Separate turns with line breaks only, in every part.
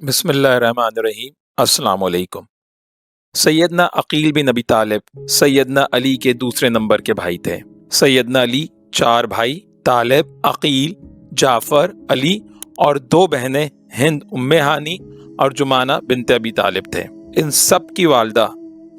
बिस्मिल्लाहिर्रहमानिर्रहीम। अस्सलाम वालेकुम। सैयदना अकील बिन अबी तालिब सैयदना अली के दूसरे नंबर के भाई थे। सैयदना अली 4 भाई तालिब, अकील, जाफ़र, अली और 2 बहनें हिंद उम्मे हानी और जुमाना बिनते अबी तालिब थे। इन सब की वालदा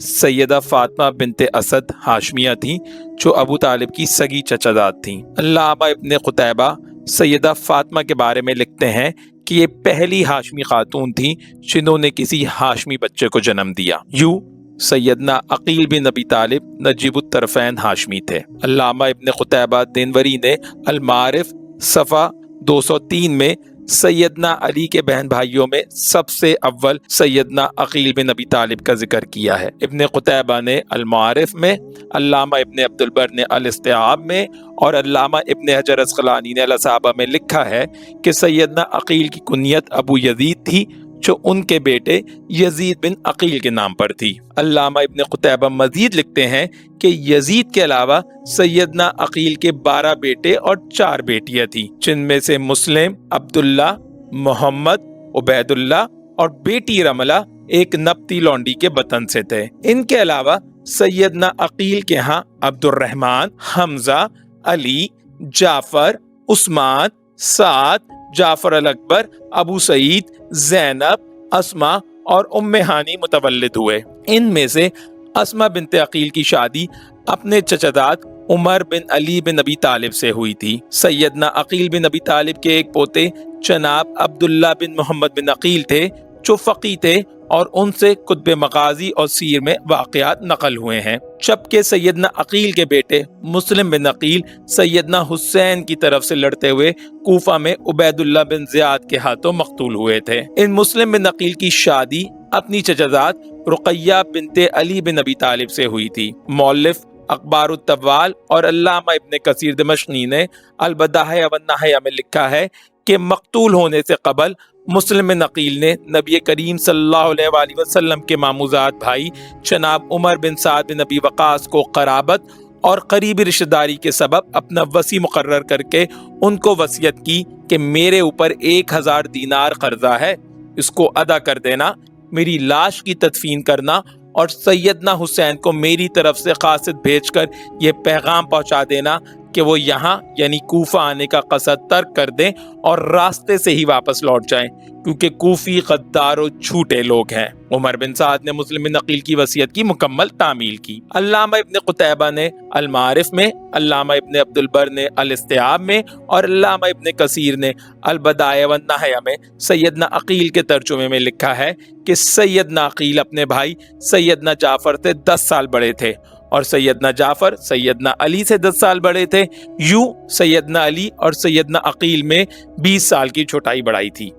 सैयदा फातिमा बिनते असद हाशमिया थीं, जो अबू तालिब की सगी चचादाद थीं। अल्लामा इब्ने कुतैबा सैयदा फातिमा के बारे में लिखते हैं कि ये पहली हाशमी खातून थीं जिन्होंने किसी हाशमी बच्चे को जन्म दिया। यूं सैयदना अकील बिन अबी तालिब नजीबुत तरफ़ैन हाशमी थे। अल्लामा इब्ने कुतैबा दिनवरी ने अल मारिफ सफ़ा 203 में सैयदना अली के बहन भाइयों में सबसे अव्वल सैयदना अकील बिन अबी तालिब का जिक्र किया है। इब्ने कुतैबा ने अल मारिफ में, अल्लामा इब्ने अब्दुल बर ने अल इस्तिआब में और अल्लामा इब्ने हजर अस्क़लानी ने अल असाबा में लिखा है कि सैयदना अकील की कुनियत अबू यजीद थी, जो उनके बेटे यजीद बिन अकील के नाम पर थी। अल्लामा इब्ने कुतैबा मजीद लिखते हैं कि यजीद के अलावा सैयदना अकील के 12 बेटे और 4 बेटियां थीं, जिनमें से मुस्लिम, अब्दुल्ला, मोहम्मद, उबैदुल्ला और बेटी रमला एक नबती लौंडी के बतन से थे। इनके अलावा सैयदना अकील के यहाँ अब्दुर्रहमान, हमजा, अली, जाफर, उस्मान, साद, जाफर अल अकबर, अबू सईद, ज़ैनब, अस्मा और उम्मे हानी मुतवल्लिद हुए। इनमें से अस्मा बिनते अकील की शादी अपने चचादाद उमर बिन अली बिन अबी तालिब से हुई थी। सैयदना अकील बिन अबी तालिब के एक पोते जनाब अब्दुल्ला बिन मोहम्मद बिन अकील थे, जो फ़क़ी थे और उनसे कुतुब मग़ाज़ी और सीर में वाक़यात नक़ल हुए हैं। जबकि सैयदना अकील के बेटे मुस्लिम बिन अकील सैयदना हुसैन की तरफ से लड़ते हुए कूफा में उबैदुल्ला बिन ज़ियाद के हाथों मक़तूल हुए थे। इन मुस्लिम बिन अकील की शादी अपनी चचादाद रुक़ैया बिनते अली बिन अबी तालिब से हुई थी। मौलिफ़ अख़बारुत तव्वाल और अल्लामा इब्ने कसीर दिमश्क़ी ने अल बदाया वन नहाया में लिखा है कि मक़तूल होने से कबल मुस्लिम बिन अकील ने नबी करीम सल्लल्लाहु अलैहि वसल्लम के मामूज़ात भाई जनाब उमर बिन साद बिन अबी वक़ास को क़राबत और करीबी रिश्तेदारी के सबब अपना वसी मुकर्रर करके उनको वसीयत की कि मेरे ऊपर 1000 दीनार कर्जा है, इसको अदा कर देना, मेरी लाश की तदफीन करना और सैयदना हुसैन को मेरी तरफ से क़ासिद भेजकर ये पैगाम पहुंचा देना कि वो यहाँ यानी कूफा आने का कसद तर्क कर दें और रास्ते से ही वापस लौट जाएं, क्योंकि कूफी गद्दार और झूठे लोग हैं। उमर बिन साद ने मुस्लिम बिन अकील की वसीयत की मुकम्मल तामील की। अल्लामा इब्ने कुतैबा ने अल मारिफ में, अल्लामा इब्ने अब्दुल बर ने अल इस्तिआब में और अल्लामा इब्ने कसीर ने अल बदाया वन नहाया में सैयदना अकील के तर्जुमे में लिखा है कि सैयदना अकील अपने भाई सैयदना जाफ़र से 10 साल बड़े थे और सैयदना जाफ़र सैयदना अली से 10 साल बड़े थे। यूं सैयदना अली और सैयदना अकील में 20 साल की छोटाई बढ़ाई थी।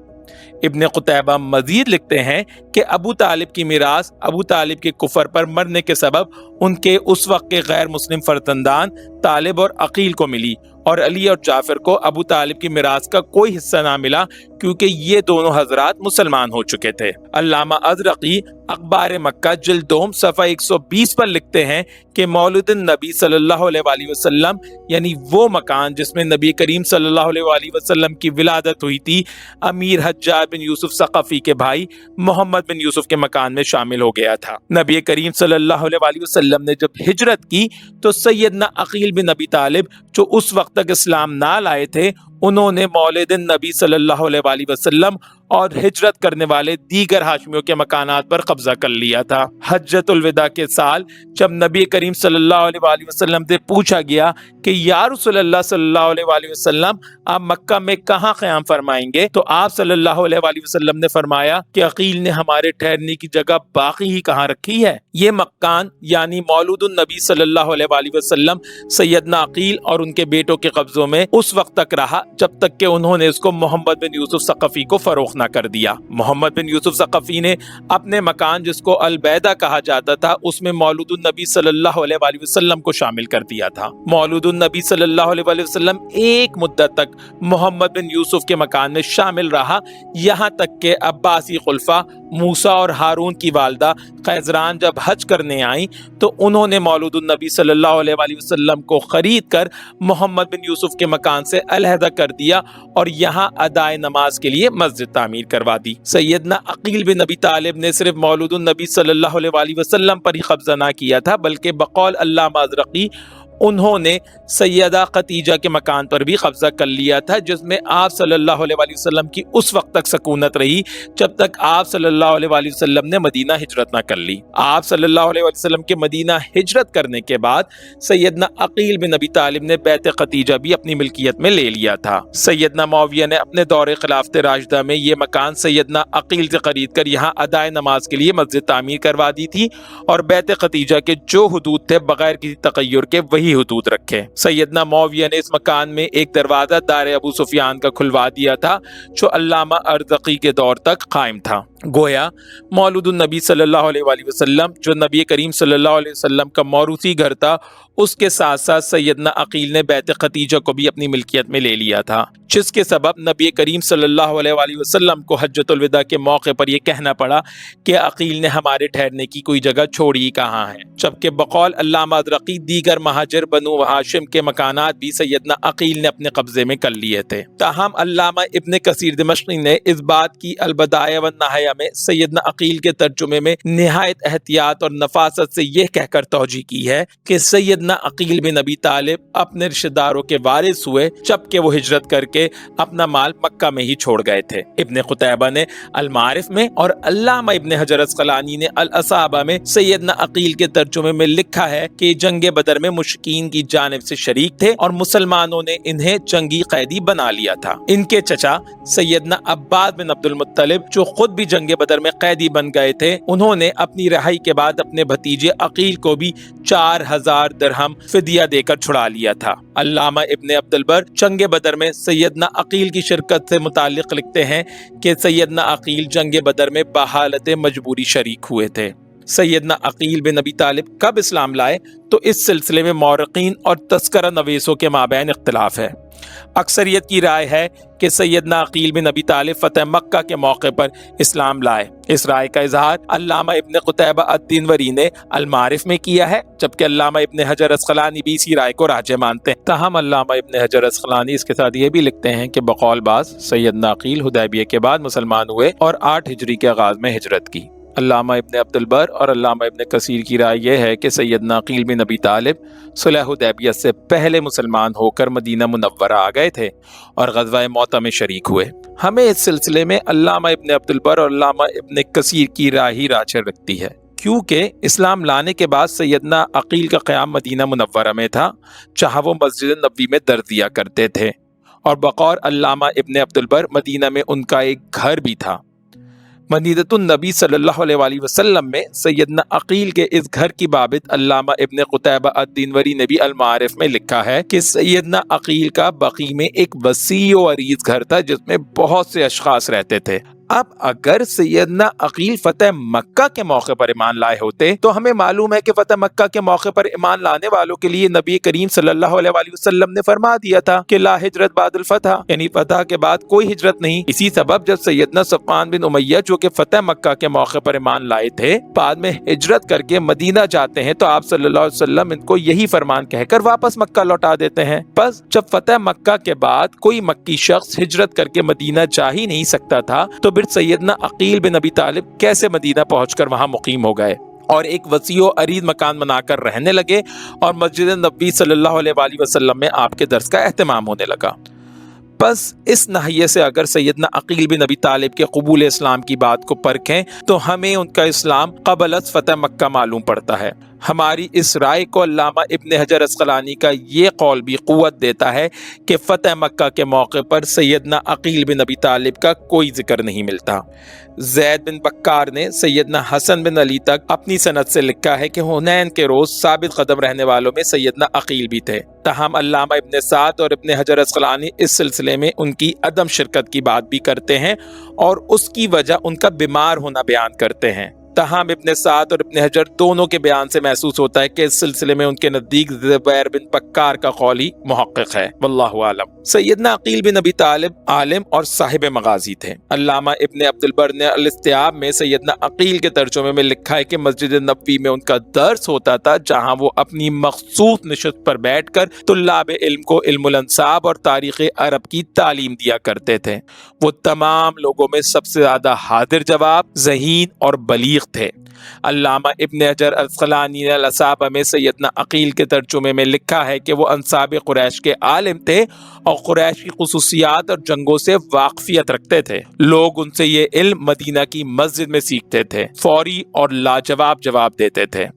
इब्ने कुतैबा मजीद लिखते हैं कि अबू तालिब की मिरास अबू तालिब के कुफर पर मरने के सबब उनके उस वक्त के गैर मुस्लिम फर्जंदान तालिब और अकील को मिली और अली और जाफर को अबू तालिब की मिरास का कोई हिस्सा ना मिला, क्योंकि ये दोनों हजरात मुसलमान हो चुके थे। अल्लामा अज़रक़ी अखबार मक्का जिल्द 2 सफ़ा 120 पर लिखते हैं कि मौलिदुन नबी सल्लल्लाहु अलैहि वसल्लम यानी वो मकान जिसमें नबी करीम सल्लल्लाहु अलैहि वसल्लम की विलादत हुई थी, अमीर हज्जाज बिन यूसुफ सक़फ़ी के भाई मोहम्मद बिन यूसुफ के मकान में शामिल हो गया था। नबी करीम सल्लल्लाहु अलैहि वसल्लम ने जब हिजरत की तो सैयदना अकील बिन अबी तालिब, जो उस वक्त तक इस्लाम ना लाए थे, उन्होंने मौलिदिन नबी सल्लल्लाहु अलैहि वसल्लम और हिजरत करने वाले दीगर हाशमियों के मकानात पर कब्जा कर लिया था। हज्जतुल विदा के साल जब नबी करीम सल्लल्लाहु अलैहि वसल्लम से पूछा गया कि या रसूलल्लाह सल्लल्लाहु अलैहि वसल्लम आप मक्का में कहाँ क़याम फरमाएंगे, तो आप सल्लल्लाहु अलैहि वसल्लम ने फरमाया कि अकील ने हमारे ठहरने की जगह बाकी ही कहाँ रखी है। ये मकान यानी मौलूदुन नबी सल्लल्लाहु अलैहि वसल्लम सैयदना अकील और उनके बेटों के कब्जों में उस वक्त तक रहा जब तक कि उन्होंने इसको मोहम्मद बिन यूसुफ सक़फ़ी को फरोख्त न कर दिया। मोहम्मद बिन यूसुफ सक़फ़ी ने अपने मकान जिसको अल बैदा कहा जाता था उसमें मौलूदुन नबी सल्लल्लाहु अलैहि वसल्लम को शामिल कर दिया था। मौलूदुन नबी सल्लल्लाहु अलैहि वसल्लम एक मुद्दत तक मोहम्मद बिन यूसुफ के मकान में शामिल रहा, यहाँ तक कि अब्बासी खुलफा मूसा और हारून की वालदा खैजरान जब हज करने आई तो उन्होंने मौलूदुन नबी सल्लल्लाहु अलैहि वसल्लम को खरीद कर मोहम्मद बिन यूसुफ के मकान से अलहदा कर दिया और यहाँ अदाए नमाज के लिए मस्जिद تعمیر کروا دی۔ سیدنا عقیل بن ابی طالب نے صرف مولود النبی صلی اللہ علیہ وآلہ وسلم پر ہی قبضہ نہ کیا تھا، بلکہ بقول علامہ ازرقی انہوں نے سیدہ خدیجہ کے مکان پر بھی قبضہ کر لیا تھا، جس میں آپ صلی اللہ علیہ وآلہ وسلم کی اس وقت تک سکونت رہی جب تک آپ صلی اللہ علیہ وآلہ وسلم نے مدینہ ہجرت نہ کر لی۔ آپ صلی اللہ علیہ وآلہ وسلم کے مدینہ ہجرت کرنے کے بعد سیدنا عقیل بن ابی طالب نے بیت خدیجہ بھی اپنی ملکیت میں لے لیا تھا۔ سیدنا معاویہ نے اپنے دور خلافت راشدہ میں یہ مکان سیدنا عقیل سے خرید کر یہاں ادائے نماز کے لیے مسجد تعمیر کروا دی تھی، اور بیت خدیجہ کے جو حدود تھے بغیر کسی تغیر کے وہی حدود رکھے۔ سیدنا معاویہ نے اس مکان میں ایک دروازہ دار ابو سفیان کا کھلوا دیا تھا جو علامہ ارزقی کے دور تک قائم تھا۔ گویا مولود النبی صلی اللہ علیہ وآلہ وسلم جو نبی کریم صلی اللہ علیہ وسلم کا موروثی گھر تھا، اس کے ساتھ ساتھ سیدنا عقیل نے بیت خدیجہ کو بھی اپنی ملکیت میں لے لیا تھا، جس کے سبب نبی کریم صلی اللہ علیہ وآلہ وسلم کو حجۃ الوداع کے موقع پر یہ کہنا پڑا کہ عقیل نے ہمارے ٹھہرنے کی کوئی جگہ چھوڑی کہاں ہے، جبکہ بقول علامہ ازرقی دیگر مہاجر بنو ہاشم کے مکانات بھی سیدنا عقیل نے اپنے قبضے میں کر لیے تھے۔ تاہم علامہ ابن کثیر دمشقی نے اس بات کی البدایہ والنہایہ میں سیدنا عقیل کے ترجمے میں نہایت احتیاط اور نفاست سے یہ کہہ کر توجیہ کی ہے کہ سیدنا عقیل بن ابی طالب اپنے رشتہ داروں کے وارث ہوئے جبکہ وہ ہجرت کر کے اپنا مال مکہ میں ہی چھوڑ گئے تھے۔ ابن قتیبہ نے المعارف میں اور علامہ ابن حجر اسقلانی نے الاصابہ میں سیدنا عقیل کے ترجمے میں لکھا ہے کہ جنگ بدر میں مشرکین کی جانب سے شریک تھے اور مسلمانوں نے انہیں جنگی قیدی بنا لیا تھا۔ ان کے چچا سیدنا عباد بن عبد المطلب جو خود بھی جنگ بدر میں قیدی بن گئے تھے، انہوں نے اپنی رہائی کے بعد اپنے بھتیجے عقیل کو بھی 4000 درہم فدیہ دے کر چھڑا لیا تھا۔ علامہ ابن عبد البر جنگ بدر میں سیدنا عقیل کی شرکت سے متعلق لکھتے ہیں کہ سیدنا عقیل جنگ بدر میں بحالت مجبوری شریک ہوئے تھے۔ سیدنا عقیل بن ابی طالب کب اسلام لائے تو اس سلسلے میں مورخین اور تذکرہ نویسوں کے مابین اختلاف ہے۔ اکثریت کی رائے ہے کہ سیدنا عقیل بن ابی طالب فتح مکہ کے موقع پر اسلام لائے۔ اس رائے کا اظہار علامہ ابن قتیبہ الدینوری نے المعارف میں کیا ہے، جبکہ علامہ ابن حجر اسقلانی بھی اسی رائے کو راجح مانتے ہیں۔ تاہم علامہ ابن حجر اسقلانی اس کے ساتھ یہ بھی لکھتے ہیں کہ بقول بعض سیدنا عقیل حدیبیہ کے بعد مسلمان ہوئے اور 8 ہجری کے آغاز میں ہجرت کی۔ علامہ ابن عبد البر اور علامہ ابن کثیر کی رائے یہ ہے کہ سیدنا عقیل بن ابی طالب صلح حدیبیہ سے پہلے مسلمان ہو کر مدینہ منورہ آ گئے تھے اور غزوہ موطا میں شریک ہوئے۔ ہمیں اس سلسلے میں علامہ ابن عبد البر اور علامہ ابن کثیر کی رائے ہی راجح لگتی ہے، کیونکہ اسلام لانے کے بعد سیدنا عقیل کا قیام مدینہ منورہ میں تھا، جہاں وہ مسجد نبوی میں درس دیا کرتے تھے، اور بقول علامہ ابن عبد البر مدینہ میں ان کا ایک گھر بھی تھا۔ مدینۃ النبی صلی اللہ علیہ وآلہ وسلم میں سیدنا عقیل کے اس گھر کی بابت علامہ ابن قتیبہ الدینوری نے بھی المعارف میں لکھا ہے کہ سیدنا عقیل کا بقیع میں ایک وسیع و عریض گھر تھا جس میں بہت سے اشخاص رہتے تھے۔ اب اگر سیدنا عقیل فتح مکہ کے موقع پر ایمان لائے ہوتے تو ہمیں معلوم ہے کہ فتح مکہ کے موقع پر ایمان لانے والوں کے لیے نبی کریم صلی اللہ علیہ وآلہ وسلم نے فرما دیا تھا کہ لا ہجرت بعد الفتح، یعنی فتح کے بعد کوئی ہجرت نہیں۔ اسی سبب جب سیدنا صفوان بن امیہ جو کہ فتح مکہ کے موقع پر ایمان لائے تھے بعد میں ہجرت کر کے مدینہ جاتے ہیں تو آپ صلی اللہ علیہ وسلم ان کو یہی فرمان کہہ کر واپس مکہ لوٹا دیتے ہیں۔ بس جب فتح مکہ کے بعد کوئی مکی شخص ہجرت کر کے مدینہ جا ہی نہیں سکتا تھا تو پھر سیدنا عقیل بن ابی طالب کیسے مدینہ پہنچ کر وہاں مقیم ہو گئے اور ایک وسیع و عریض مکان بنا کر رہنے لگے اور مسجد نبوی صلی اللہ علیہ وآلہ وسلم میں آپ کے درس کا اہتمام ہونے لگا۔ بس اس ناحیے سے اگر سیدنا عقیل بن ابی طالب کے قبول اسلام کی بات کو پرکھیں تو ہمیں ان کا اسلام قبل از فتح مکہ معلوم پڑتا ہے۔ ہماری اس رائے کو علامہ ابن حجر اسقلانی کا یہ قول بھی قوت دیتا ہے کہ فتح مکہ کے موقع پر سیدنا عقیل بن ابی طالب کا کوئی ذکر نہیں ملتا۔ زید بن بکار نے سیدنا حسن بن علی تک اپنی سند سے لکھا ہے کہ حنین کے روز ثابت قدم رہنے والوں میں سیدنا عقیل بھی تھے۔ تاہم علامہ ابن سعد اور ابن حجر اسقلانی اس سلسلے میں ان کی عدم شرکت کی بات بھی کرتے ہیں اور اس کی وجہ ان کا بیمار ہونا بیان کرتے ہیں۔ तहाम इब्न साद और इब्न हजर दोनों के बयान से महसूस होता है कि इस सिलसिले में उनके नजदीक ज़ुबैर बिन बक्कार का कौली मुहक्किक है। वल्लाहु आलम। सैयदना अकील बिन अबी तालिब आलिम और साहिब मगाजी थे। अल्लामा इब्न अब्दुल बर ने अल-इस्तिआब में सैयदना अकील के तर्जुमे में लिखा है कि मस्जिद नबवी में उनका दर्स होता था, जहां वो अपनी मखसूस नशिस्त पर बैठकर तुल्लाब इल्म को इल्मुल अंसाब और तारीख़ अरब की तालीम दिया करते थे। वो तमाम लोगों में सबसे ज्यादा हाजिर जवाब, ज़हीन और बलीग थे। अल्लामा इब्न हजर अस्क़लानी ने अल-असाबा में सैयदना अकील के तर्जुमे में लिखा है कि वो अंसाब कुरैश के आलिम थे और कुरैश की खुसूसियात और जंगों से वाकफियत रखते थे। लोग उनसे ये इल्म मदीना की मस्जिद में सीखते थे, फौरी और लाजवाब जवाब देते थे।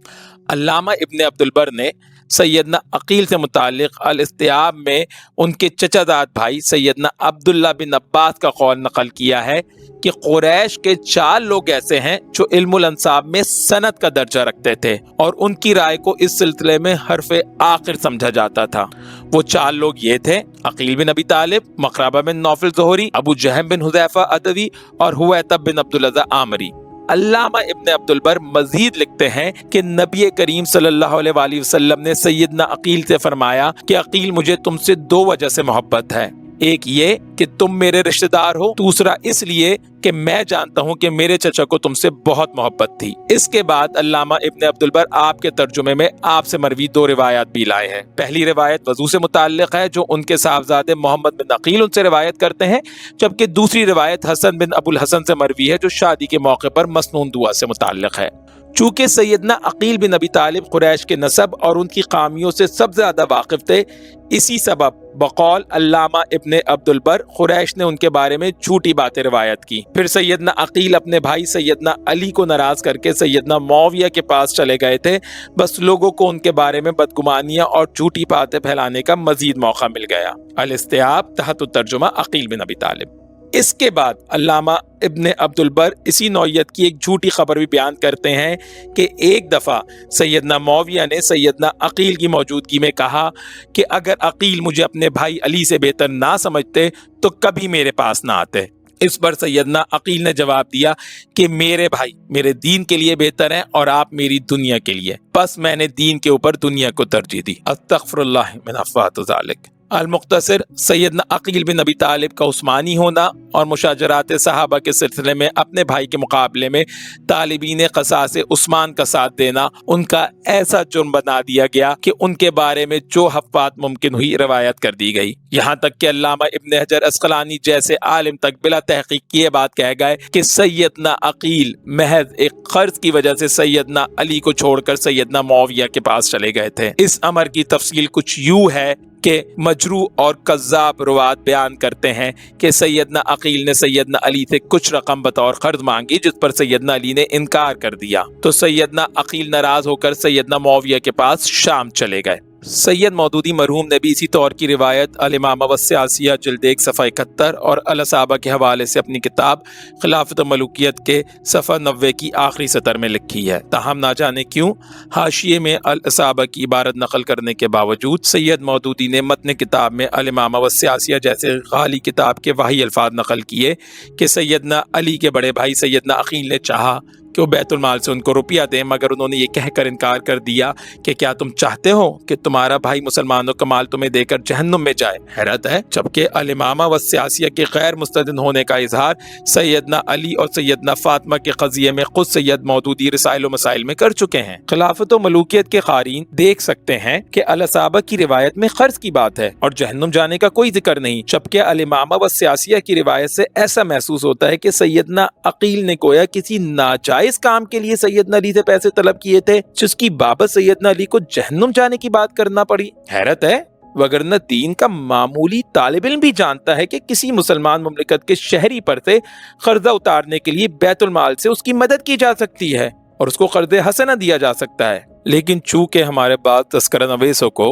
अल्लामा इब्न अब्दुल बर ने सैयदना अकील से मुतालिक अल-इस्तिआब में उनके चचाजाद भाई सैयदना अब्दुल्ला बिन अब्बास का कौल नकल किया है कि कुरैश के 4 लोग ऐसे हैं जो इल्मुल अंसाब में सनद का दर्जा रखते थे और उनकी राय को इस सिलसिले में हर्फ़े आखिर समझा जाता था। वो 4 लोग ये थे: अकील बिन अबी तालिब, मकराबा बिन नौफल ज़ोहरी, अबू जहम बिन हुज़ैफा अदवी और हुवैतब बिन अब्दुल अज़्ज़ा आमरी। अल्लामा इब्न अब्दुल बर मजीद लिखते हैं कि नबी करीम सल्लल्लाहु अलैहि वसल्लम ने सैयदना अकील से फरमाया कि अकील, मुझे तुमसे 2 वजह से मोहब्बत है। एक ये कि तुम मेरे रिश्तेदार हो, दूसरा इसलिए कि मैं जानता हूँ कि मेरे चचा को तुमसे बहुत मोहब्बत थी। इसके बाद अल्लामा इब्न अब्दुल बर आपके तर्जुमे में आपसे मरवी 2 रिवायत भी लाए हैं। पहली रिवायत वजू से मुताल्लिक है, जो उनके साहबजादे मोहम्मद बिन अकील उनसे रिवायत करते हैं, जबकि दूसरी रिवायत हसन बिन अबुल हसन से मरवी है, जो शादी के मौके पर मसनून दुआ से मुताल्लिक है। चूंकि सैयदना अकील बिन अबी तालिब कुरैश के नसब और उनकी खामियों से सबसे ज्यादा वाकिफ थे, इसी सबब बकौल अल्लामा इब्न अब्दुल बर कुरैश ने उनके बारे में झूठी बातें रिवायत की। फिर सैयदना अकील अपने भाई सैयदना अली को नाराज करके सैयदना मौविया के पास चले गए थे। बस लोगों को उनके बारे में बदगुमानियां और झूठी बातें फैलाने का मजीद मौका मिल गया। अल-इस्तिआब तहत तर्जुमा अकील बिन अबी तालिब। इसके बाद अल्लामा इब्न अब्दुल बर इसी नौयत की एक झूठी खबर भी बयान करते हैं कि एक दफ़ा सैयदना मौविया ने सैयदना अकील की मौजूदगी में कहा कि अगर अकील मुझे अपने भाई अली से बेहतर ना समझते तो कभी मेरे पास ना आते। इस पर सैयदना अकील ने जवाब दिया कि मेरे भाई मेरे दीन के लिए बेहतर हैं और आप मेरी दुनिया के लिए, बस मैंने दीन के ऊपर दुनिया को तरजीह दी। अस्तग़फिरुल्लाह मिन अफ़वात ज़ालिक। अल-मुख्तसर सैयदना अकील बिन अबी तालिब का उस्मानी होना और मुशाजरात सहाबा के सिलसिले में अपने भाई के मुकाबले में तालिबीन क़सास उस्मान का साथ देना उनका ऐसा जुर्म बना दिया गया कि उनके बारे में जो हफ़्वात मुमकिन हुई रवायत कर दी गई। यहाँ तक कि अल्लामा इब्न हजर अस्क़लानी जैसे आलिम तक बिला तहक़ीक़ किए बात कह गए कि सैयदना अकील महज एक क़र्ज़ की वजह से सैयदना अली को छोड़कर सैयदना मौविया के पास चले गए थे। इस अमर की तफसील कुछ यूँ है कि मजरू और कज़्ज़ाब रुवात बयान करते हैं कि सैयदना अकील ने सैयदना अली से कुछ रकम बतौर कर्ज मांगी, जिस पर सैयदना अली ने इनकार कर दिया, तो सैयदना अकील नाराज होकर सैयदना मौविया के पास शाम चले गए। सैयद मौदूदी मरहूम ने भी इसी तौर की रिवायत अल-इमामा व सियासिया जिल्द 1 सफ़ा 71 और अल-असाबा के हवाले से अपनी किताब खिलाफत मलूकियत के सफ़ा 90 की आखिरी सतर में लिखी है। ताहम ना जाने क्यों हाशिये में अल-असाबा की इबारत नकल करने के बावजूद सैयद मौदूदी ने मतन किताब में अल-इमामा व सियासिया जैसे गाली किताब के वही अल्फाज नकल किए कि सैयदना अली के बड़े भाई सैयदना अकील ने चाहा कि वो बैतुल माल से उनको रुपया दें, मगर उन्होंने ये कहकर इनकार कर दिया कि क्या तुम चाहते हो कि तुम्हारा भाई मुसलमानों का माल तुम्हें देकर जहन्नुम में जाए। हैरत है, जबकि अल-इमामा व सियासिया के गैर मुस्तदिन होने का इजहार सैयदना अली और सैयदना फातिमा के क़ज़िये में खुद सैयद मौदूदी रिसाइल व मसाइल में कर चुके हैं। खिलाफत व मलूकियत के क़ारीन देख सकते हैं कि अल-असाबा की रिवायत में क़र्ज़ की बात है और जहन्नुम जाने का कोई जिक्र नहीं, जबकि अल-इमामा व सियासिया की रिवायत से ऐसा महसूस होता है कि सैयदना अकील ने गोया किसी नाजायज इस काम के लिए सैयदना अली से पैसे तलब किए थे, जिसकी बाबत सैयदना अली को जहन्नुम जाने की बात करना पड़ी। हैरत है, वगरना दीन का मामूली तालिब इल्म भी जानता है कि किसी मुसलमान मुमलिकत के शहरी पर से कर्जा उतारने के लिए बैतुल माल से उसकी मदद की जा सकती है और उसको कर्ज़े हसना दिया जा सकता है। लेकिन चूंकि हमारे बाद तस्करा नवीसों को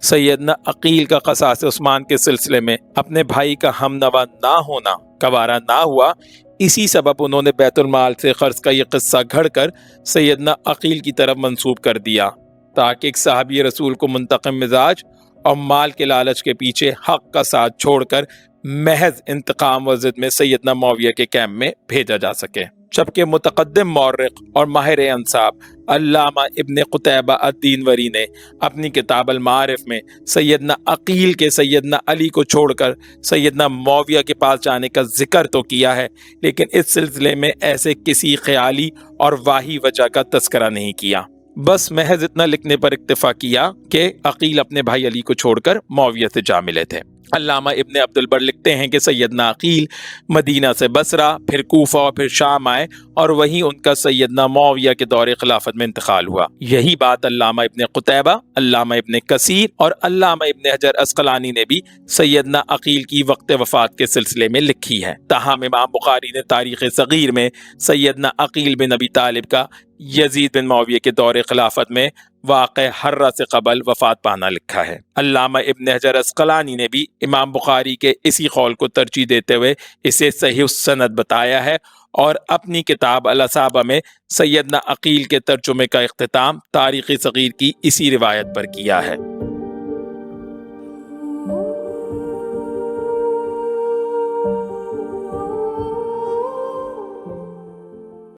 सैयदना अकील का क़सास उस्मान के सिलसिले में अपने भाई का हमनवा ना होना गवारा ना हुआ, इसी सबब उन्होंने बैतुल माल से कर्ज का ये किस्सा घड़कर सैयदना अकील की तरफ मंसूब कर दिया, ताकि एक साहबी रसूल को मुंतक़िम मिजाज और माल के लालच के पीछे हक का साथ छोड़कर महज इंतकाम व ज़िद में सैयदना मौविया के कैंप में भेजा जा सके। جبکہ متقدم مورخ اور ماہر انساب علامہ ابن قتیبہ الدینوری نے اپنی کتاب المعارف میں سیدنا عقیل کے سیدنا علی کو چھوڑ کر سیدنا معاویہ کے پاس جانے کا ذکر تو کیا ہے، لیکن اس سلسلے میں ایسے کسی خیالی اور واہی وجہ کا تذکرہ نہیں کیا، بس محض اتنا لکھنے پر اکتفا کیا کہ عقیل اپنے بھائی علی کو چھوڑ کر معاویہ سے جا ملے تھے۔ علامہ ابن عبد البر لکھتے ہیں کہ سیدنا عقیل مدینہ سے بصرہ، پھر کوفہ اور پھر شام آئے، اور وہیں ان کا سیدنا معاویہ کے دور خلافت میں انتقال ہوا۔ یہی بات علامہ ابن قتیبہ، علامہ ابن کثیر اور علامہ ابن حجر عسقلانی نے بھی سیدنا عقیل کی وقت وفات کے سلسلے میں لکھی ہے۔ تاہم امام بخاری نے تاریخ صغیر میں سیدنا عقیل بن ابی طالب کا یزید بن معاویہ کے دور خلافت میں واقع حرہ سے قبل وفات پانا لکھا ہے۔ علامہ ابن حجر عسقلانی نے بھی امام بخاری کے اسی قول کو ترجیح دیتے ہوئے اسے صحیح السند بتایا ہے، اور اپنی کتاب الاصابہ میں سیدنا عقیل کے ترجمے کا اختتام تاریخ صغیر کی اسی روایت پر کیا ہے۔